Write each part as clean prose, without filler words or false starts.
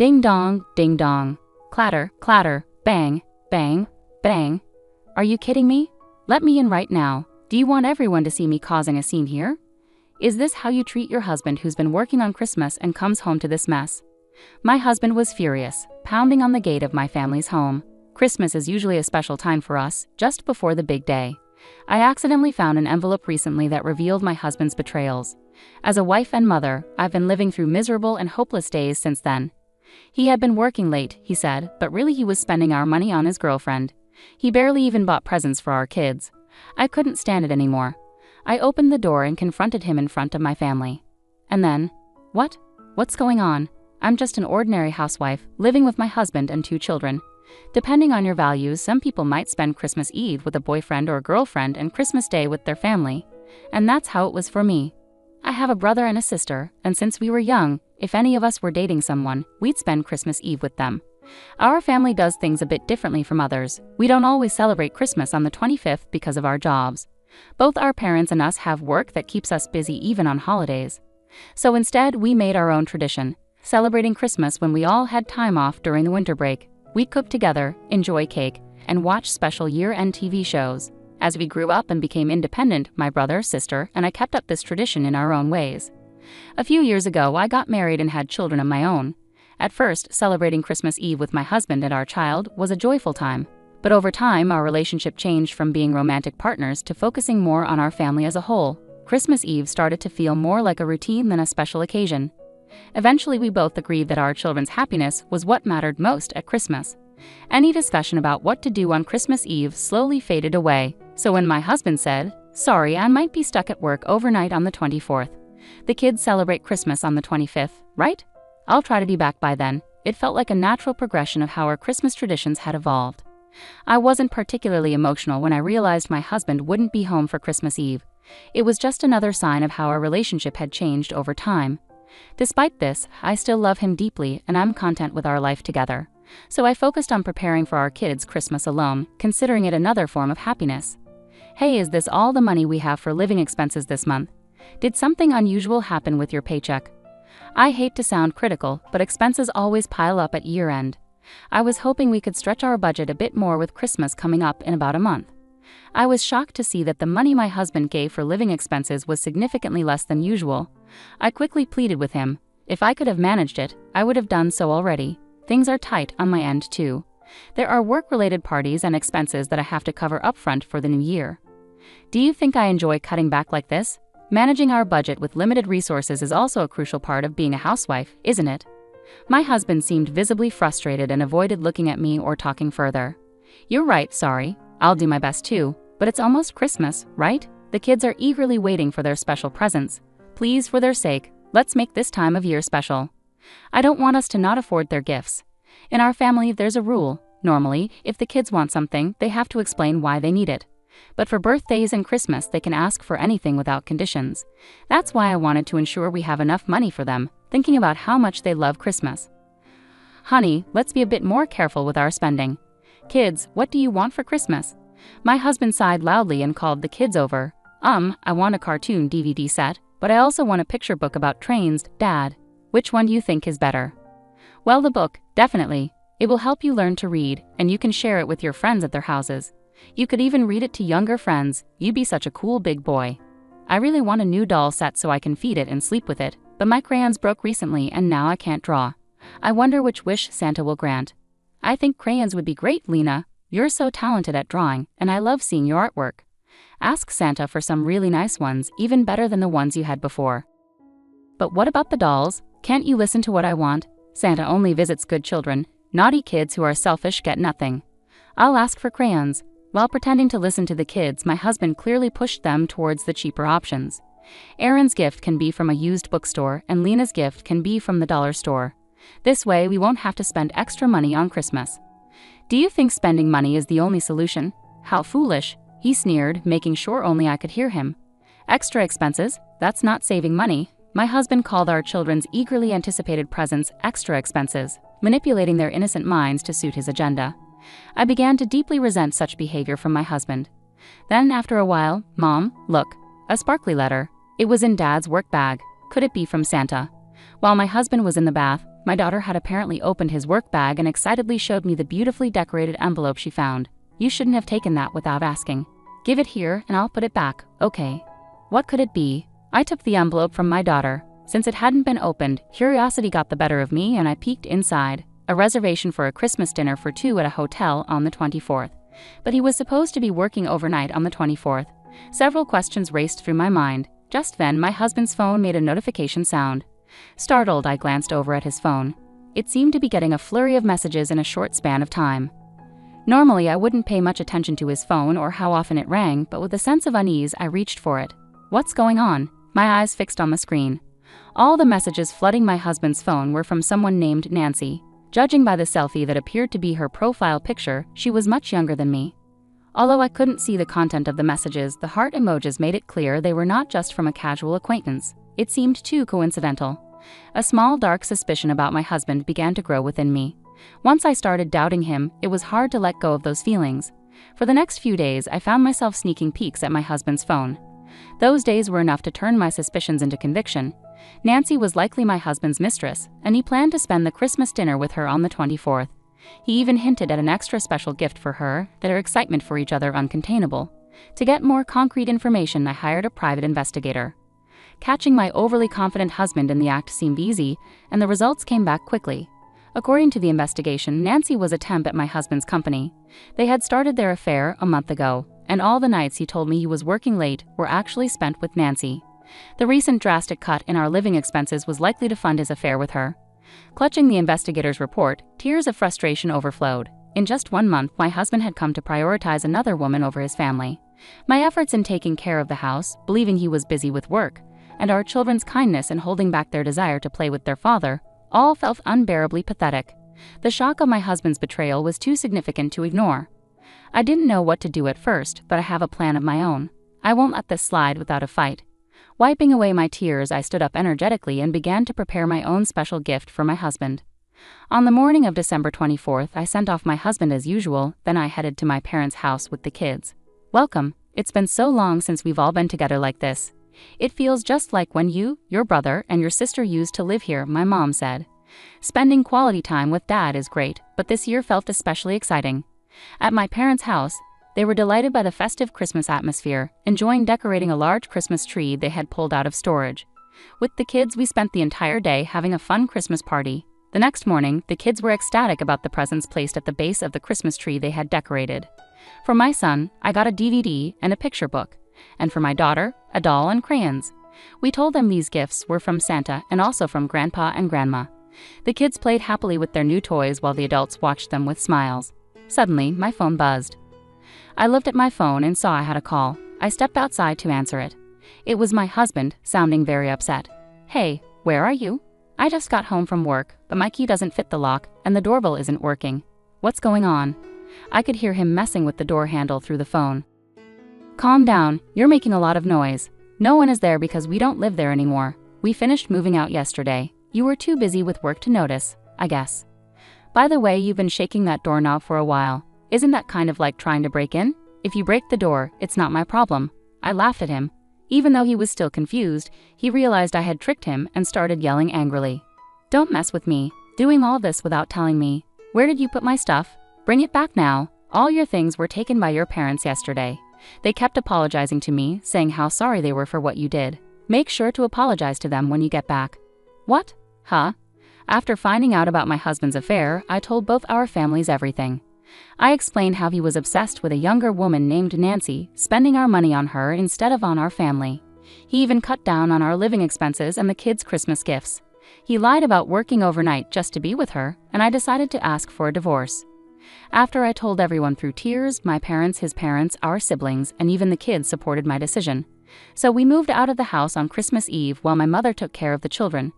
Ding dong, clatter, clatter, bang, bang, bang. Are you kidding me? Let me in right now. Do you want everyone to see me causing a scene here? Is this how you treat your husband who's been working on Christmas and comes home to this mess? My husband was furious, pounding on the gate of my family's home. Christmas is usually a special time for us, just before the big day. I accidentally found an envelope recently that revealed my husband's betrayals. As a wife and mother, I've been living through miserable and hopeless days since then. He had been working late, he said, but really he was spending our money on his girlfriend. He barely even bought presents for our kids. I couldn't stand it anymore. I opened the door and confronted him in front of my family. And then, what? What's going on? I'm just an ordinary housewife, living with my husband and 2 children. Depending on your values, some people might spend Christmas Eve with a boyfriend or girlfriend and Christmas Day with their family. And that's how it was for me. I have a brother and a sister, and since we were young, if any of us were dating someone, we'd spend Christmas Eve with them. Our family does things a bit differently from others. We don't always celebrate Christmas on the 25th because of our jobs. Both our parents and us have work that keeps us busy even on holidays. So instead, we made our own tradition, celebrating Christmas when we all had time off during the winter break. We'd cook together, enjoy cake, and watch special year-end TV shows. As we grew up and became independent, my brother, sister, and I kept up this tradition in our own ways. A few years ago, I got married and had children of my own. At first, celebrating Christmas Eve with my husband and our child was a joyful time. But over time, our relationship changed from being romantic partners to focusing more on our family as a whole. Christmas Eve started to feel more like a routine than a special occasion. Eventually, we both agreed that our children's happiness was what mattered most at Christmas. Any discussion about what to do on Christmas Eve slowly faded away. So when my husband said, "Sorry, I might be stuck at work overnight on the 24th. The kids celebrate Christmas on the 25th, right? I'll try to be back by then," it felt like a natural progression of how our Christmas traditions had evolved. I wasn't particularly emotional when I realized my husband wouldn't be home for Christmas Eve. It was just another sign of how our relationship had changed over time. Despite this, I still love him deeply and I'm content with our life together. So I focused on preparing for our kids' Christmas alone, considering it another form of happiness. Hey, is this all the money we have for living expenses this month? Did something unusual happen with your paycheck? I hate to sound critical, but expenses always pile up at year-end. I was hoping we could stretch our budget a bit more with Christmas coming up in about a month. I was shocked to see that the money my husband gave for living expenses was significantly less than usual. I quickly pleaded with him. If I could have managed it, I would have done so already. Things are tight on my end too. There are work-related parties and expenses that I have to cover upfront for the new year. Do you think I enjoy cutting back like this? Managing our budget with limited resources is also a crucial part of being a housewife, isn't it? My husband seemed visibly frustrated and avoided looking at me or talking further. You're right, sorry. I'll do my best too, but it's almost Christmas, right? The kids are eagerly waiting for their special presents. Please, for their sake, let's make this time of year special. I don't want us to not afford their gifts. In our family, there's a rule. Normally, if the kids want something, they have to explain why they need it. But for birthdays and Christmas, they can ask for anything without conditions. That's why I wanted to ensure we have enough money for them, thinking about how much they love Christmas. Honey, let's be a bit more careful with our spending. Kids, what do you want for Christmas? My husband sighed loudly and called the kids over. I want a cartoon DVD set, but I also want a picture book about trains, Dad. Which one do you think is better? Well, the book, definitely. It will help you learn to read, and you can share it with your friends at their houses. You could even read it to younger friends. You'd be such a cool big boy. I really want a new doll set so I can feed it and sleep with it, but my crayons broke recently and now I can't draw. I wonder which wish Santa will grant. I think crayons would be great, Lena. You're so talented at drawing, and I love seeing your artwork. Ask Santa for some really nice ones, even better than the ones you had before. But what about the dolls? Can't you listen to what I want? Santa only visits good children. Naughty kids who are selfish get nothing. I'll ask for crayons. While pretending to listen to the kids, my husband clearly pushed them towards the cheaper options. Aaron's gift can be from a used bookstore, and Lena's gift can be from the dollar store. This way, we won't have to spend extra money on Christmas. Do you think spending money is the only solution? How foolish, he sneered, making sure only I could hear him. Extra expenses? That's not saving money. My husband called our children's eagerly anticipated presents extra expenses, manipulating their innocent minds to suit his agenda. I began to deeply resent such behavior from my husband. Then, after a while, Mom, look, a sparkly letter. It was in Dad's work bag. Could it be from Santa? While my husband was in the bath, my daughter had apparently opened his work bag and excitedly showed me the beautifully decorated envelope she found. You shouldn't have taken that without asking. Give it here and I'll put it back, okay? What could it be? I took the envelope from my daughter. Since it hadn't been opened, curiosity got the better of me and I peeked inside. A reservation for a Christmas dinner for 2 at a hotel on the 24th. But he was supposed to be working overnight on the 24th. Several questions raced through my mind. Just then, my husband's phone made a notification sound. Startled, I glanced over at his phone. It seemed to be getting a flurry of messages in a short span of time. Normally, I wouldn't pay much attention to his phone or how often it rang, but with a sense of unease, I reached for it. What's going on? My eyes fixed on the screen. All the messages flooding my husband's phone were from someone named Nancy. Judging by the selfie that appeared to be her profile picture, she was much younger than me. Although I couldn't see the content of the messages, the heart emojis made it clear they were not just from a casual acquaintance. It seemed too coincidental. A small dark suspicion about my husband began to grow within me. Once I started doubting him, it was hard to let go of those feelings. For the next few days, I found myself sneaking peeks at my husband's phone. Those days were enough to turn my suspicions into conviction. Nancy was likely my husband's mistress, and he planned to spend the Christmas dinner with her on the 24th. He even hinted at an extra special gift for her, their excitement for each other uncontainable. To get more concrete information, I hired a private investigator. Catching my overly confident husband in the act seemed easy, and the results came back quickly. According to the investigation, Nancy was a temp at my husband's company. They had started their affair a month ago, and all the nights he told me he was working late were actually spent with Nancy. The recent drastic cut in our living expenses was likely to fund his affair with her. Clutching the investigator's report, tears of frustration overflowed. In just 1 month, my husband had come to prioritize another woman over his family. My efforts in taking care of the house, believing he was busy with work, and our children's kindness in holding back their desire to play with their father, all felt unbearably pathetic. The shock of my husband's betrayal was too significant to ignore. I didn't know what to do at first, but I have a plan of my own. I won't let this slide without a fight. Wiping away my tears, I stood up energetically and began to prepare my own special gift for my husband. On the morning of December 24th, I sent off my husband as usual, then I headed to my parents' house with the kids. Welcome. It's been so long since we've all been together like this. It feels just like when you, your brother, and your sister used to live here, my mom said. Spending quality time with Dad is great, but this year felt especially exciting. At my parents' house, they were delighted by the festive Christmas atmosphere, enjoying decorating a large Christmas tree they had pulled out of storage. With the kids, we spent the entire day having a fun Christmas party. The next morning, the kids were ecstatic about the presents placed at the base of the Christmas tree they had decorated. For my son, I got a DVD and a picture book, and for my daughter, a doll and crayons. We told them these gifts were from Santa and also from Grandpa and Grandma. The kids played happily with their new toys while the adults watched them with smiles. Suddenly, my phone buzzed. I looked at my phone and saw I had a call. I stepped outside to answer it. It was my husband, sounding very upset. Hey, where are you? I just got home from work, but my key doesn't fit the lock and the doorbell isn't working. What's going on? I could hear him messing with the door handle through the phone. Calm down, you're making a lot of noise. No one is there because we don't live there anymore. We finished moving out yesterday. You were too busy with work to notice, I guess. By the way, you've been shaking that doorknob for a while. Isn't that kind of like trying to break in? If you break the door, it's not my problem. I laughed at him. Even though he was still confused, he realized I had tricked him and started yelling angrily. Don't mess with me, doing all this without telling me. Where did you put my stuff? Bring it back now. All your things were taken by your parents yesterday. They kept apologizing to me, saying how sorry they were for what you did. Make sure to apologize to them when you get back. What? Huh? After finding out about my husband's affair, I told both our families everything. I explained how he was obsessed with a younger woman named Nancy, spending our money on her instead of on our family. He even cut down on our living expenses and the kids' Christmas gifts. He lied about working overnight just to be with her, and I decided to ask for a divorce. After I told everyone through tears, my parents, his parents, our siblings, and even the kids supported my decision. So we moved out of the house on Christmas Eve while my mother took care of the children.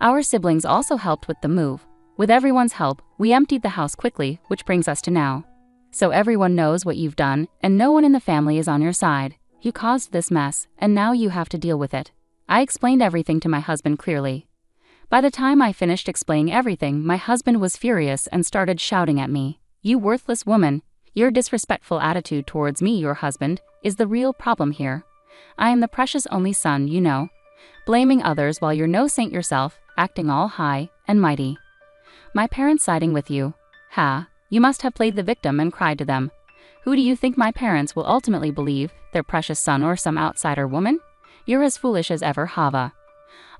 Our siblings also helped with the move. With everyone's help, we emptied the house quickly, which brings us to now. So everyone knows what you've done, and no one in the family is on your side. You caused this mess, and now you have to deal with it. I explained everything to my husband clearly. By the time I finished explaining everything, my husband was furious and started shouting at me. You worthless woman! Your disrespectful attitude towards me, your husband, is the real problem here. I am the precious only son, you know. Blaming others while you're no saint yourself, acting all high and mighty. My parents siding with you. Ha, you must have played the victim and cried to them. Who do you think my parents will ultimately believe, their precious son or some outsider woman? You're as foolish as ever, Hava.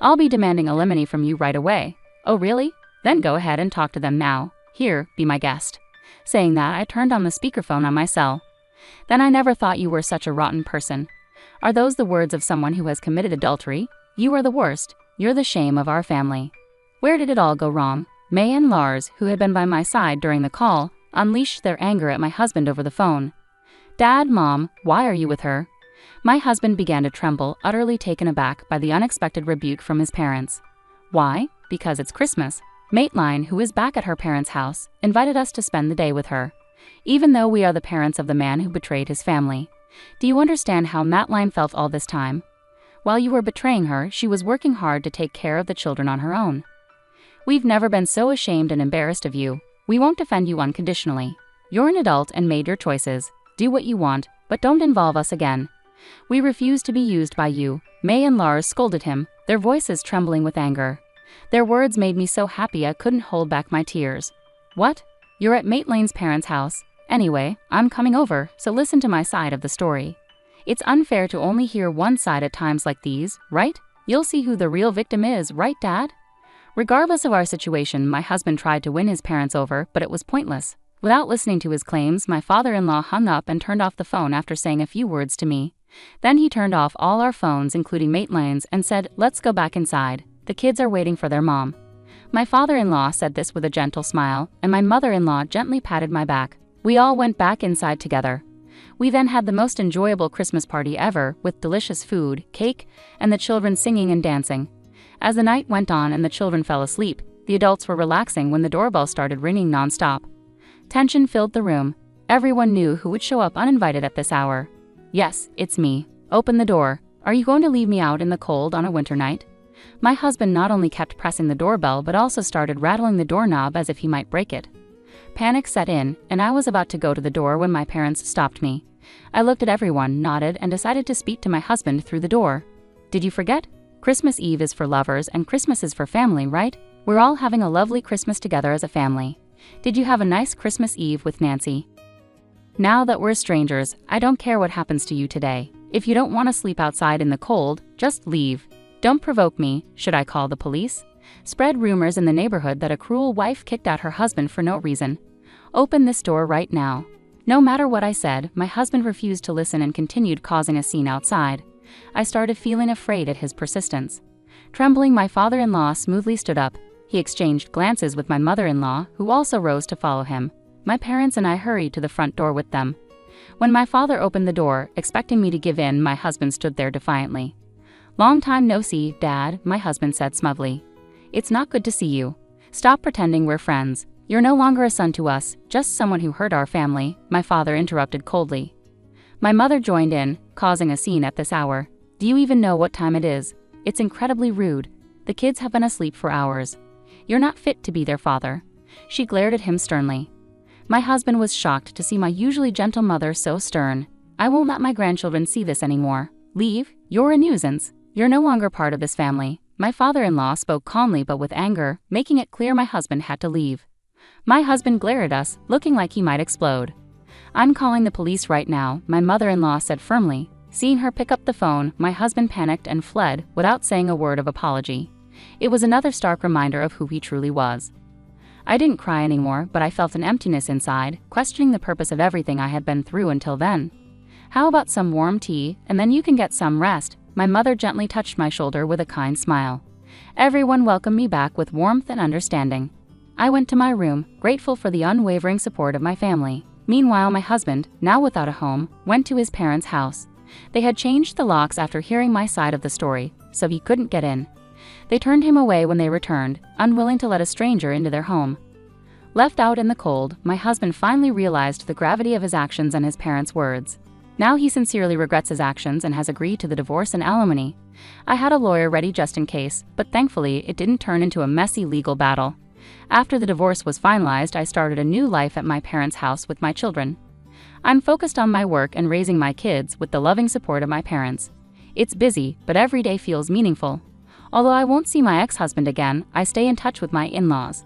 I'll be demanding alimony from you right away. Oh really? Then go ahead and talk to them now. Here, be my guest. Saying that, I turned on the speakerphone on my cell. Then I never thought you were such a rotten person. Are those the words of someone who has committed adultery? You are the worst. You're the shame of our family. Where did it all go wrong? May and Lars, who had been by my side during the call, unleashed their anger at my husband over the phone. Dad, Mom, why are you with her? My husband began to tremble, utterly taken aback by the unexpected rebuke from his parents. Why? Because it's Christmas. Maitline, who is back at her parents' house, invited us to spend the day with her, even though we are the parents of the man who betrayed his family. Do you understand how Maitline felt all this time? While you were betraying her, she was working hard to take care of the children on her own. We've never been so ashamed and embarrassed of you. We won't defend you unconditionally. You're an adult and made your choices. Do what you want, but don't involve us again. We refuse to be used by you. May and Lars scolded him, their voices trembling with anger. Their words made me so happy I couldn't hold back my tears. What? You're at Maitline's parents' house. Anyway, I'm coming over, so listen to my side of the story. It's unfair to only hear one side at times like these, right? You'll see who the real victim is, right, Dad? Regardless of our situation, my husband tried to win his parents over, but it was pointless. Without listening to his claims, my father-in-law hung up and turned off the phone after saying a few words to me. Then he turned off all our phones, including Maitline's, and said, "Let's go back inside. The kids are waiting for their mom." My father-in-law said this with a gentle smile, and my mother-in-law gently patted my back. We all went back inside together. We then had the most enjoyable Christmas party ever, with delicious food, cake, and the children singing and dancing. As the night went on and the children fell asleep, the adults were relaxing when the doorbell started ringing non-stop. Tension filled the room. Everyone knew who would show up uninvited at this hour. Yes, it's me. Open the door. Are you going to leave me out in the cold on a winter night? My husband not only kept pressing the doorbell but also started rattling the doorknob as if he might break it. Panic set in, and I was about to go to the door when my parents stopped me. I looked at everyone, nodded, and decided to speak to my husband through the door. Did you forget? Christmas Eve is for lovers and Christmas is for family, right? We're all having a lovely Christmas together as a family. Did you have a nice Christmas Eve with Nancy? Now that we're strangers, I don't care what happens to you today. If you don't want to sleep outside in the cold, just leave. Don't provoke me. Should I call the police? Spread rumors in the neighborhood that a cruel wife kicked out her husband for no reason. Open this door right now. No matter what I said, my husband refused to listen and continued causing a scene outside. I started feeling afraid at his persistence. Trembling, my father-in-law smoothly stood up. He exchanged glances with my mother-in-law, who also rose to follow him. My parents and I hurried to the front door with them. When my father opened the door, expecting me to give in, my husband stood there defiantly. "Long time no see, Dad," my husband said smugly. "It's not good to see you. Stop pretending we're friends. You're no longer a son to us, just someone who hurt our family," my father interrupted coldly. My mother joined in, causing a scene at this hour. "Do you even know what time it is? It's incredibly rude. The kids have been asleep for hours. You're not fit to be their father." She glared at him sternly. My husband was shocked to see my usually gentle mother so stern. "I won't let my grandchildren see this anymore. Leave. You're a nuisance. You're no longer part of this family." My father-in-law spoke calmly but with anger, making it clear my husband had to leave. My husband glared at us, looking like he might explode. "I'm calling the police right now," my mother-in-law said firmly. Seeing her pick up the phone, my husband panicked and fled without saying a word of apology. It was another stark reminder of who he truly was. I didn't cry anymore, but I felt an emptiness inside, questioning the purpose of everything I had been through until then. "How about some warm tea, and then you can get some rest?" My mother gently touched my shoulder with a kind smile. Everyone welcomed me back with warmth and understanding. I went to my room, grateful for the unwavering support of my family. Meanwhile, my husband, now without a home, went to his parents' house. They had changed the locks after hearing my side of the story, so he couldn't get in. They turned him away when they returned, unwilling to let a stranger into their home. Left out in the cold, my husband finally realized the gravity of his actions and his parents' words. Now he sincerely regrets his actions and has agreed to the divorce and alimony. I had a lawyer ready just in case, but thankfully it didn't turn into a messy legal battle. After the divorce was finalized, I started a new life at my parents' house with my children. I'm focused on my work and raising my kids with the loving support of my parents. It's busy, but every day feels meaningful. Although I won't see my ex-husband again, I stay in touch with my in-laws.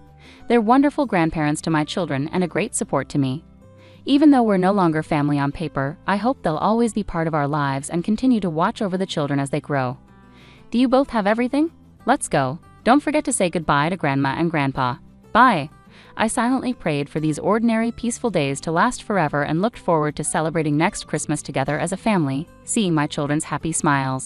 They're wonderful grandparents to my children and a great support to me. Even though we're no longer family on paper, I hope they'll always be part of our lives and continue to watch over the children as they grow. Do you both have everything? Let's go. Don't forget to say goodbye to Grandma and Grandpa. Bye. I silently prayed for these ordinary, peaceful days to last forever and looked forward to celebrating next Christmas together as a family, seeing my children's happy smiles.